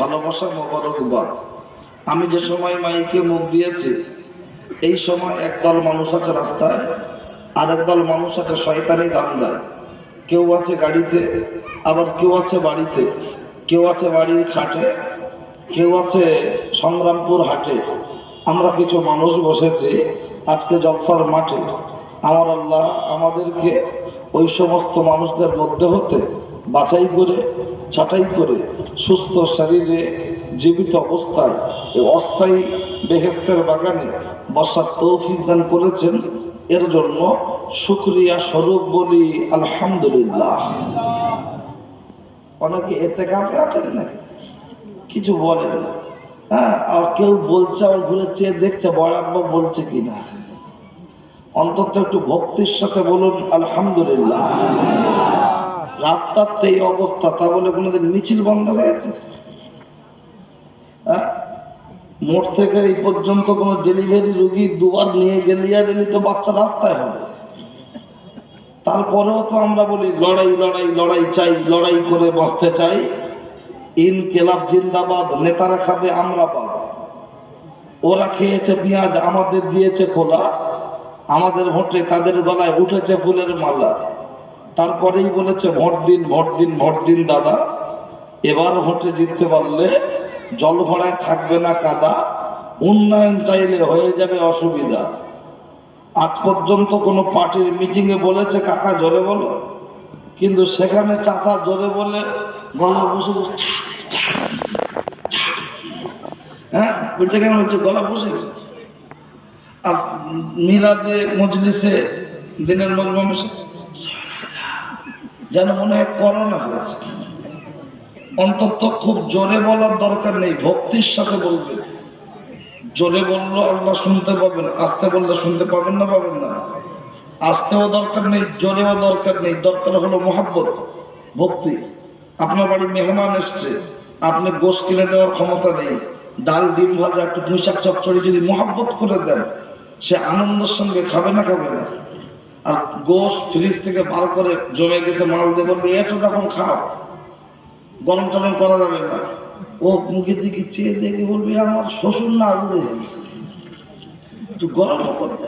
ভালোবাসা মোবারকবাদ। আমি যে সময় মাইকে মুখ দিয়েছি এই সময় একদল মানুষ আছে রাস্তায়, আর একদল মানুষ আছে শয়তানি ধান্দায়। কেউ আছে গাড়িতে, আবার কেউ আছে বাড়িতে, কেউ আছে বাড়ির খাটে, কেউ আছে সংগ্রামপুর হাটে। আমরা কিছু মানুষ বসেছি আজকে জলসার মাঠে। আমার আল্লাহ আমাদেরকে ওই সমস্ত মানুষদের মধ্যে হতে বাছাই করে ছাঁটাই করে সুস্থ শরীরে জীবিত অবস্থায় এই অস্থায়ী বেহেশতের বাগানে বসার তৌফিক দান করেছেন। এর জন্য শুকরিয়া স্বরূপ বলি আলহামদুলিল্লাহ। অনেকে এতে কাপড় আছেন না, কিছু বলেন না, হ্যাঁ, আর কেউ বলছে আর ঘুরে চেয়ে দেখছে বড় আব্বা বলছে কিনা। অন্তত একটু ভক্তির সাথে বলুন আলহামদুলিল্লাহ। রাস্তার এই অবস্থা, তা বলে কোনোদিন মিছিল বন্ধ হয়েছে? হ্যাঁ, মোট থেকে এই পর্যন্ত কোন ডেলিভারি রোগী দুবার নিয়ে গেলে তো বাচ্চা রাস্তায় হবে। তারপরেও তো আমরা বলি লড়াই লড়াই লড়াই চাই, লড়াই করে বাঁচতে চাই। ইনকিলাব জিন্দাবাদ, নেতারা খাবে আমরা পাব। ওরা খেয়েছে পেঁয়াজ, আমাদের দিয়েছে খোলা। আমাদের ভোটে তাদের গলায় উঠেছে ফুলের মালা। তারপরেই বলেছে ভোট দিন ভোট দিন ভোট দিন দাদা। এবার ভোটে জিততে পারলে জল ভরায় থাকবে না কাদা, উন্নয়ন চাইলে হয়ে যাবে অসুবিধা। আজ পর্যন্ত কোনো পার্টির মিটিংয়ে বলেছে কাকা জোরে বলো, কিন্তু সেখানে চাচা জোরে বলে গলা বসে বসে, হ্যাঁ বলছে কেন হচ্ছে গলা বসে। আর মিলাদে মজলিসে দিনের মজমা যেন মনে হয় করোনা হয়েছে। অন্তত খুব জোরে বলার দরকার নেই, ভক্তির সাথে বলবে। জোরে বললো আল্লাহ শুনতে পাবেন, আস্তে বললে শুনতে পাবেন না, পাবেন না। আস্তেও দরকার নেই, জোরেও দরকার নেই, দরকার হলো মোহাব্বত, ভক্তি। আপনার বাড়ি মেহমান এসছে, আপনি গোশ কিনে দেওয়ার ক্ষমতা নেই, ডাল ডিম ভাজা একটু পুঁইশাক চচ্চড়ি যদি মোহাব্বত করে দেন, সে আনন্দের সঙ্গে খাবে না, খাবে না। আর গোশ ফ্রিজ থেকে বার করে জমে গেছে মাল দিয়ে বলবে এত তখন খাও, গরম টরম করা যাবে না। ও মুখের দিকে চেয়ে দেখে বলবে আমার শ্বশুর না বুঝে একটু গরমও করতে।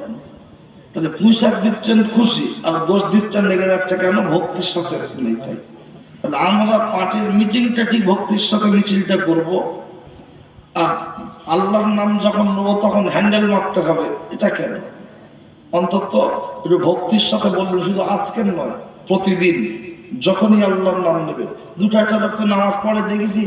তাহলে পুঁইশাক দিচ্ছেন খুশি, আর দোষ দিচ্ছেন লেগে যাচ্ছে কেন? ভক্তির সাথে নেই। তাই তাহলে আমরা পার্টির মিটিংটা ঠিক ভক্তির সাথে মিছিলটা করব। আর আল্লাহর নাম যখন নেবো তখন হ্যান্ডেল মারতে হবে, এটা কেন? অন্তত একটু ভক্তির সাথে বলবেন, শুধু আজকের নয়, প্রতিদিন যখনই আল্লাহর নাম নেবে। দুটো একটা লোক তো নামাজ পড়ে দেখেছি